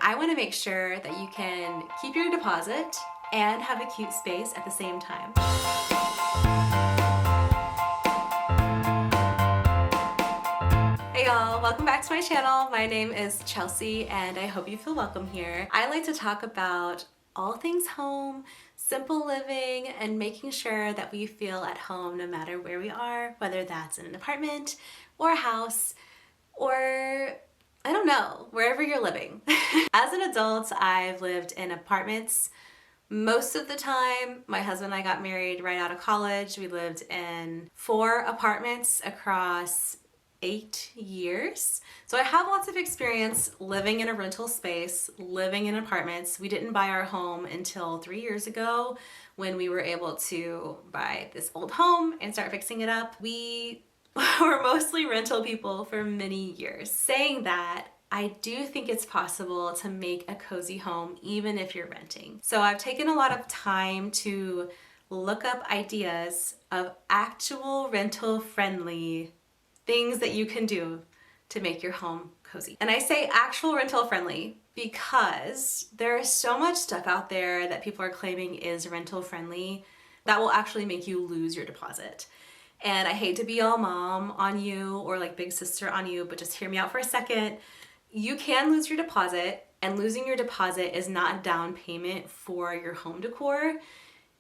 I want to make sure that you can keep your deposit and have a cute space at the same time. Hey y'all, welcome back to my channel. My name is Chelsea and I hope you feel welcome here. I like to talk about all things home, simple living, and making sure that we feel at home no matter where we are, whether that's in an apartment or a house or I don't know, wherever you're living. As an adult, I've lived in apartments most of the time. My husband and I got married right out of college. We lived in 4 apartments across 8 years. So I have lots of experience living in a rental space, living in apartments. We didn't buy our home until 3 years ago when we were able to buy this old home and start fixing it up. We were mostly rental people for many years. Saying that, I do think it's possible to make a cozy home even if you're renting. So I've taken a lot of time to look up ideas of actual rental friendly things that you can do to make your home cozy. And I say actual rental friendly because there is so much stuff out there that people are claiming is rental friendly that will actually make you lose your deposit. And I hate to be all mom on you or like big sister on you, but just hear me out for a second. You can lose your deposit, and losing your deposit is not a down payment for your home decor.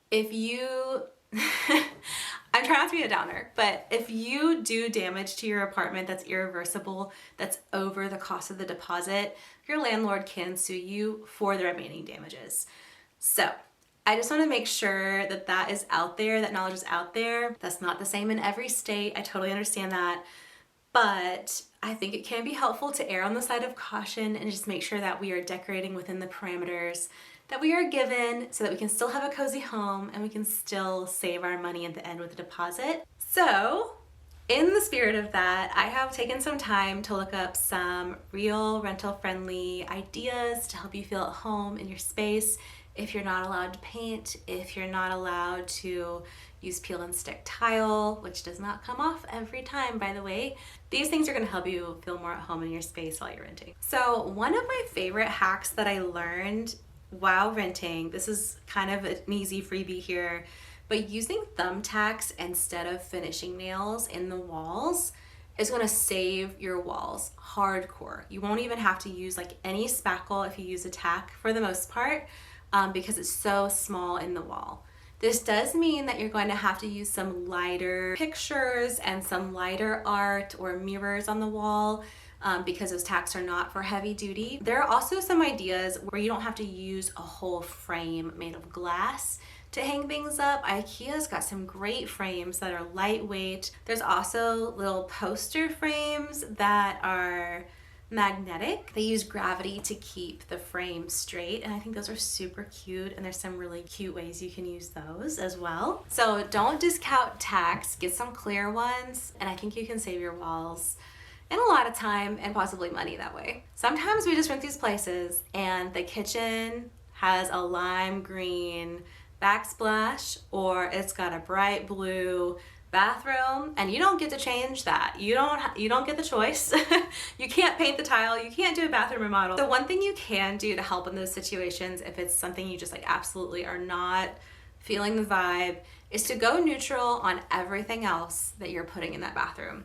If you, I'm trying not to be a downer, but if you do damage to your apartment that's irreversible, that's over the cost of the deposit, your landlord can sue you for the remaining damages. So I just want to make sure that that is out there, that knowledge is out there. That's not the same in every state. I totally understand that. But I think it can be helpful to err on the side of caution and just make sure that we are decorating within the parameters that we are given so that we can still have a cozy home and we can still save our money at the end with a deposit. So in the spirit of that, I have taken some time to look up some real rental friendly ideas to help you feel at home in your space. If you're not allowed to paint, if you're not allowed to use peel and stick tile, which does not come off every time, by the way, these things are going to help you feel more at home in your space while you're renting. So one of my favorite hacks that I learned while renting, this is kind of an easy freebie here, but using thumbtacks instead of finishing nails in the walls is going to save your walls hardcore. You won't even have to use like any spackle if you use a tack for the most part. Because it's so small in the wall. This does mean that you're going to have to use some lighter pictures and some lighter art or mirrors on the wall because those tacks are not for heavy duty. There are also some ideas where you don't have to use a whole frame made of glass to hang things up. IKEA's got some great frames that are lightweight. There's also little poster frames that are magnetic. They use gravity to keep the frame straight, and I think those are super cute, and there's some really cute ways you can use those as well. So don't discount tacks, get some clear ones, and I think you can save your walls and a lot of time and possibly money that way. Sometimes we just rent these places and the kitchen has a lime green backsplash or it's got a bright blue bathroom and you don't get to change that. You don't get the choice. You can't paint the tile, you can't do a bathroom remodel. The one thing you can do to help in those situations, if it's something you just like absolutely are not feeling the vibe, is to go neutral on everything else that you're putting in that bathroom.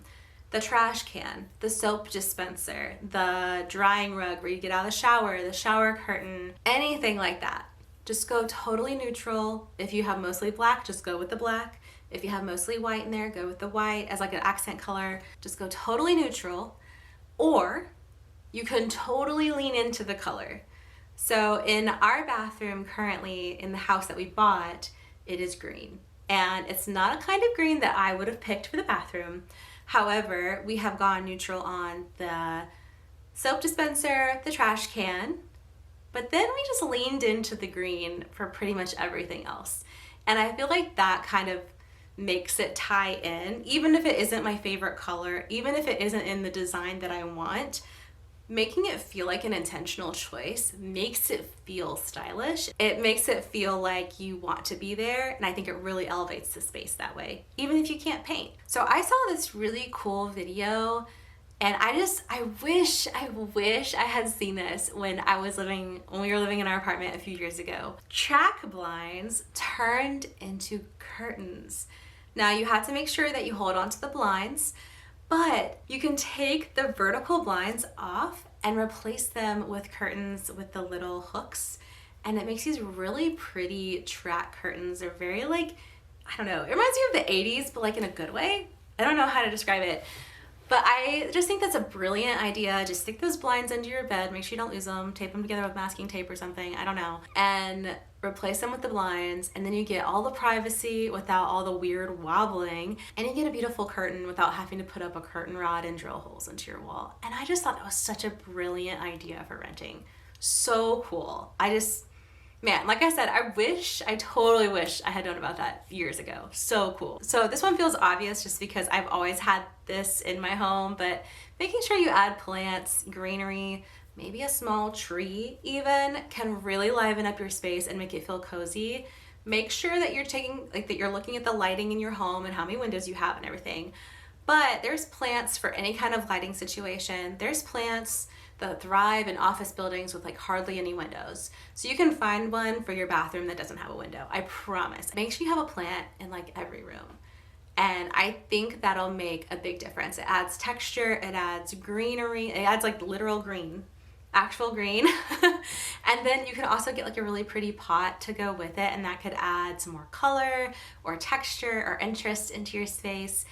The trash can, the soap dispenser, the drying rug where you get out of the shower curtain, anything like that. Just go totally neutral. If you have mostly black, just go with the black. If you have mostly white in there, go with the white as like an accent color. Just go totally neutral. Or you can totally lean into the color. So in our bathroom currently in the house that we bought, it is green. And it's not a kind of green that I would have picked for the bathroom. However, we have gone neutral on the soap dispenser, the trash can, but then we just leaned into the green for pretty much everything else. And I feel like that kind of makes it tie in, even if it isn't my favorite color, even if it isn't in the design that I want. Making it feel like an intentional choice makes it feel stylish. It makes it feel like you want to be there, and I think it really elevates the space that way, even if you can't paint. So I saw this really cool video And I wish I had seen this when we were living in our apartment a few years ago. Track blinds turned into curtains. Now you have to make sure that you hold on to the blinds, but you can take the vertical blinds off and replace them with curtains with the little hooks. And it makes these really pretty track curtains. They're very like, I don't know, it reminds me of the 80s, but like in a good way. I don't know how to describe it. But I just think that's a brilliant idea. Just stick those blinds under your bed, make sure you don't lose them, tape them together with masking tape or something, I don't know, and replace them with the blinds, and then you get all the privacy without all the weird wobbling, and you get a beautiful curtain without having to put up a curtain rod and drill holes into your wall. And I just thought that was such a brilliant idea for renting. So cool. Man, like I said, I totally wish I had known about that years ago. So cool. So this one feels obvious just because I've always had this in my home, but making sure you add plants, greenery, maybe a small tree even, can really liven up your space and make it feel cozy. Make sure that you're looking at the lighting in your home and how many windows you have and everything. But there's plants for any kind of lighting situation. There's plants that thrive in office buildings with like hardly any windows. So you can find one for your bathroom that doesn't have a window. I promise. Make sure you have a plant in like every room. And I think that'll make a big difference. It adds texture, it adds greenery, it adds like literal green, actual green. And then you can also get like a really pretty pot to go with it, and that could add some more color or texture or interest into your space.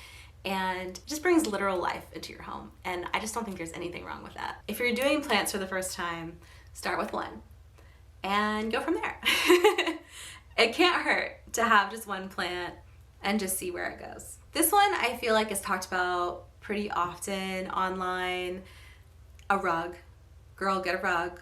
And it just brings literal life into your home. And I just don't think there's anything wrong with that. If you're doing plants for the first time, start with one and go from there. It can't hurt to have just one plant and just see where it goes. This one I feel like is talked about pretty often online. A rug. Girl, get a rug.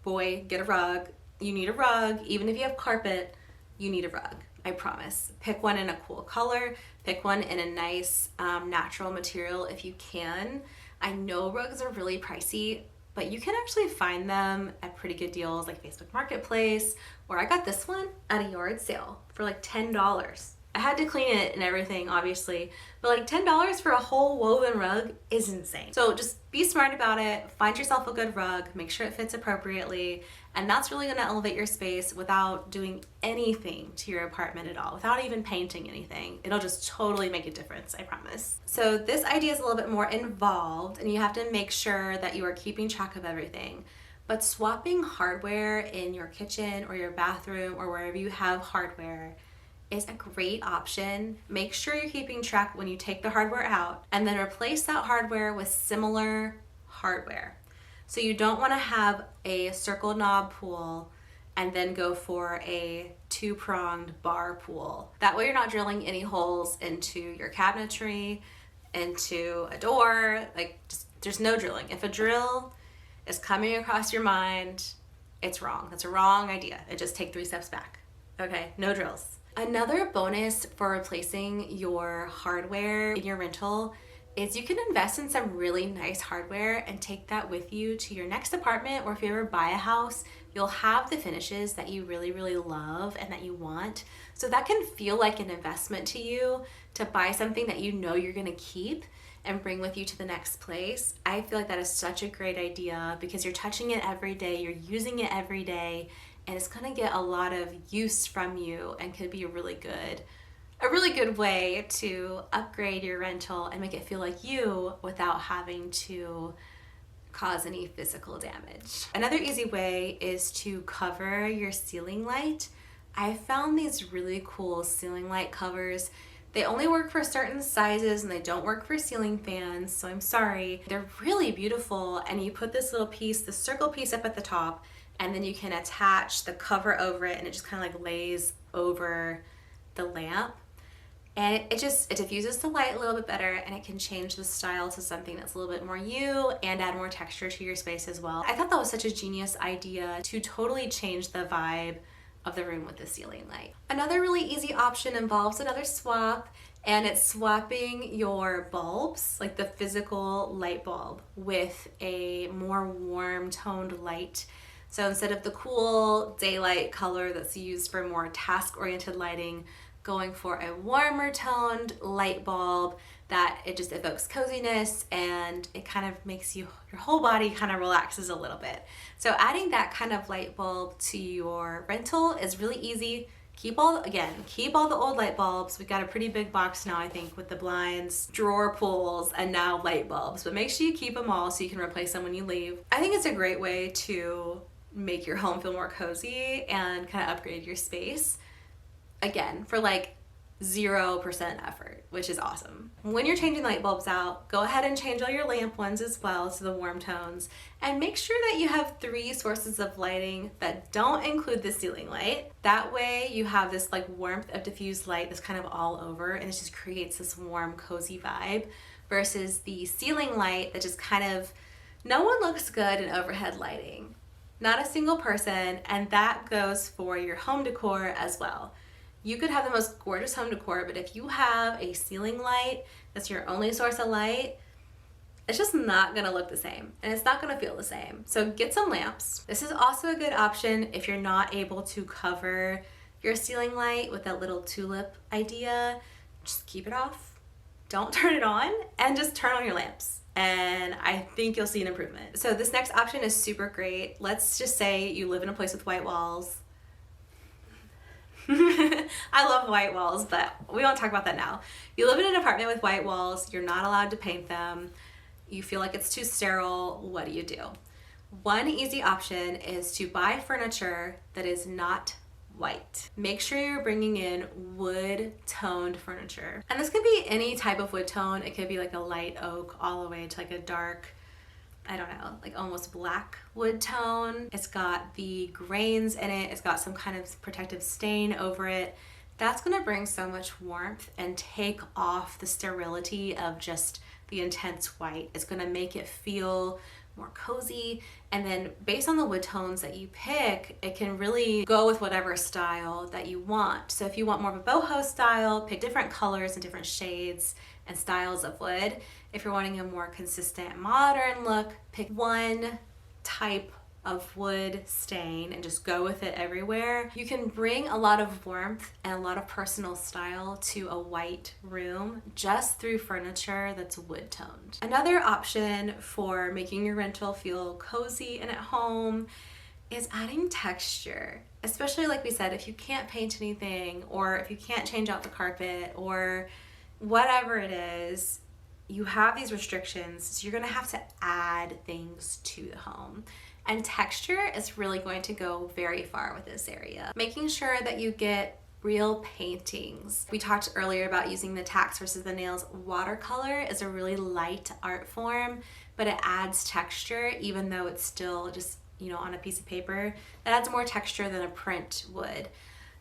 Boy, get a rug. You need a rug. Even if you have carpet, you need a rug. I promise. Pick one in a cool color. Pick one in a nice natural material if you can. I know rugs are really pricey, but you can actually find them at pretty good deals like Facebook Marketplace, or I got this one at a yard sale for like $10. I had to clean it and everything, obviously, but like $10 for a whole woven rug is insane. So just be smart about it, find yourself a good rug, make sure it fits appropriately, and that's really gonna elevate your space without doing anything to your apartment at all, without even painting anything. It'll just totally make a difference, I promise. So this idea is a little bit more involved, and you have to make sure that you are keeping track of everything. But swapping hardware in your kitchen or your bathroom or wherever you have hardware is a great option. Make sure you're keeping track when you take the hardware out, and then replace that hardware with similar hardware. So you don't want to have a circle knob pool and then go for a two-pronged bar pool. That way you're not drilling any holes into your cabinetry, into a door, there's no drilling. If a drill is coming across your mind, it's wrong. That's a wrong idea. Just take 3 steps back. Okay, no drills. Another bonus for replacing your hardware in your rental is you can invest in some really nice hardware and take that with you to your next apartment, or if you ever buy a house, you'll have the finishes that you really, really love and that you want. So that can feel like an investment to you to buy something that you know you're gonna keep and bring with you to the next place. I feel like that is such a great idea because you're touching it every day, you're using it every day, and it's gonna get a lot of use from you and could be a really good way to upgrade your rental and make it feel like you without having to cause any physical damage. Another easy way is to cover your ceiling light. I found these really cool ceiling light covers. They only work for certain sizes and they don't work for ceiling fans, so I'm sorry. They're really beautiful, and you put this little piece, the circle piece up at the top, and then you can attach the cover over it, and it just kind of like lays over the lamp. And it diffuses the light a little bit better, and it can change the style to something that's a little bit more you and add more texture to your space as well. I thought that was such a genius idea to totally change the vibe of the room with the ceiling light. Another really easy option involves another swap, and it's swapping your bulbs, like the physical light bulb, with a more warm toned light. So instead of the cool daylight color that's used for more task-oriented lighting, going for a warmer toned light bulb that it just evokes coziness and it kind of makes your whole body kind of relaxes a little bit. So adding that kind of light bulb to your rental is really easy. Keep all the old light bulbs. We've got a pretty big box now, I think, with the blinds, drawer pulls, and now light bulbs. But make sure you keep them all so you can replace them when you leave. I think it's a great way to make your home feel more cozy and kind of upgrade your space. Again, for like 0% effort, which is awesome. When you're changing light bulbs out, go ahead and change all your lamp ones as well to the warm tones, and make sure that you have 3 sources of lighting that don't include the ceiling light. That way you have this like warmth of diffused light that's kind of all over, and it just creates this warm, cozy vibe, versus the ceiling light that just kind of, no one looks good in overhead lighting. Not a single person, and that goes for your home decor as well. You could have the most gorgeous home decor, but if you have a ceiling light that's your only source of light, it's just not gonna look the same and it's not gonna feel the same. So get some lamps. This is also a good option if you're not able to cover your ceiling light with that little tulip idea. Just keep it off, don't turn it on, and just turn on your lamps. And I think you'll see an improvement. So this next option is super great. Let's just say you live in a place with white walls. I love white walls, but we won't talk about that now. You live in an apartment with white walls, you're not allowed to paint them, you feel like it's too sterile, what do? One easy option is to buy furniture that is not white. Make sure you're bringing in wood toned furniture. And this could be any type of wood tone. It could be like a light oak all the way to like a dark, I don't know, like almost black wood tone. It's got the grains in it. It's got some kind of protective stain over it. That's gonna bring so much warmth and take off the sterility of just the intense white. It's gonna make it feel more cozy. And then based on the wood tones that you pick, it can really go with whatever style that you want. So if you want more of a boho style, pick different colors and different shades and styles of wood. If you're wanting a more consistent modern look, pick one type of wood stain and just go with it everywhere. You can bring a lot of warmth and a lot of personal style to a white room just through furniture that's wood toned. Another option for making your rental feel cozy and at home is adding texture. Especially like we said, if you can't paint anything, or if you can't change out the carpet, or whatever it is, you have these restrictions, so you're gonna have to add things to the home. And texture is really going to go very far with this area. Making sure that you get real paintings. We talked earlier about using the tacks versus the nails. Watercolor is a really light art form, but it adds texture even though it's still just, you know, on a piece of paper. It adds more texture than a print would.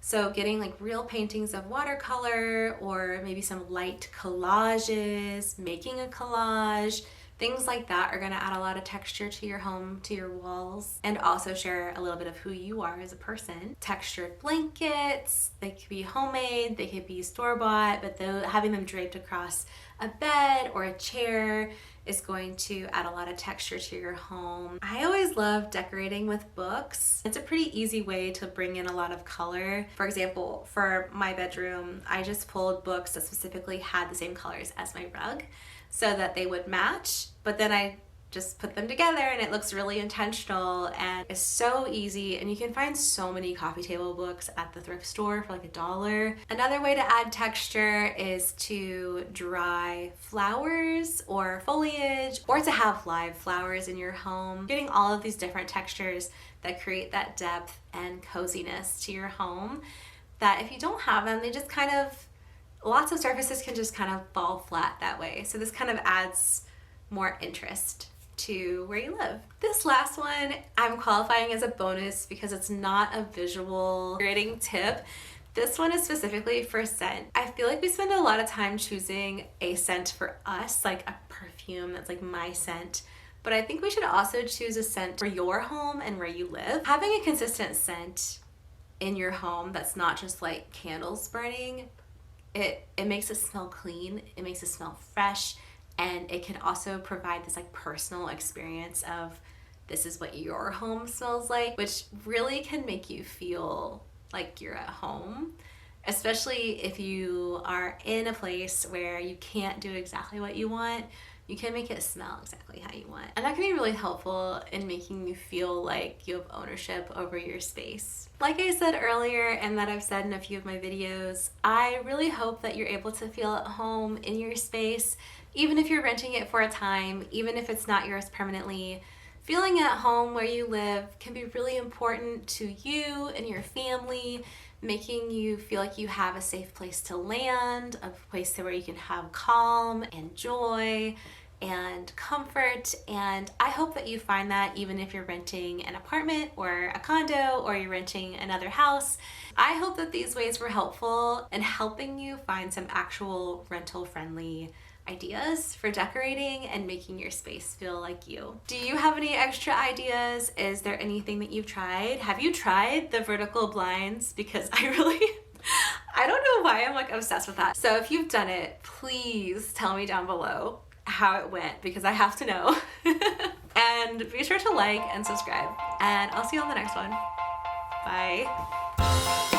So getting like real paintings of watercolor, or maybe some light collages, making a collage, things like that are gonna add a lot of texture to your home, to your walls, and also share a little bit of who you are as a person. Textured blankets, they could be homemade, they could be store-bought, but having them draped across a bed or a chair is going to add a lot of texture to your home. I always love decorating with books. It's a pretty easy way to bring in a lot of color. For example, for my bedroom, I just pulled books that specifically had the same colors as my rug so that they would match, but then I just put them together and it looks really intentional and it's so easy. And you can find so many coffee table books at the thrift store for like $1. Another way to add texture is to dry flowers or foliage, or to have live flowers in your home. Getting all of these different textures that create that depth and coziness to your home, that if you don't have them, they just kind of, lots of surfaces can just kind of fall flat that way. So this kind of adds more interest to where you live. This last one I'm qualifying as a bonus because it's not a visual creating tip. This one is specifically for scent. I feel like we spend a lot of time choosing a scent for us, like a perfume that's like my scent. But I think we should also choose a scent for your home and where you live. Having a consistent scent in your home that's not just like candles burning, it makes it smell clean, it makes it smell fresh, and it can also provide this like personal experience of this is what your home smells like, which really can make you feel like you're at home. especially if you are in a place where you can't do exactly what you want. You can make it smell exactly how you want. And that can be really helpful in making you feel like you have ownership over your space. Like I said earlier, and that I've said in a few of my videos, I really hope that you're able to feel at home in your space, even if you're renting it for a time, even if it's not yours permanently. Feeling at home where you live can be really important to you and your family, making you feel like you have a safe place to land, a place where you can have calm and joy and comfort. And I hope that you find that even if you're renting an apartment or a condo or you're renting another house. I hope that these ways were helpful in helping you find some actual rental friendly ideas for decorating and making your space feel like you. Do you have any extra ideas? Is there anything that you've tried? Have you tried the vertical blinds? Because I don't know why I'm like obsessed with that. So if you've done it, please tell me down below how it went, because I have to know. And be sure to like and subscribe, and I'll see you on the next one. Bye.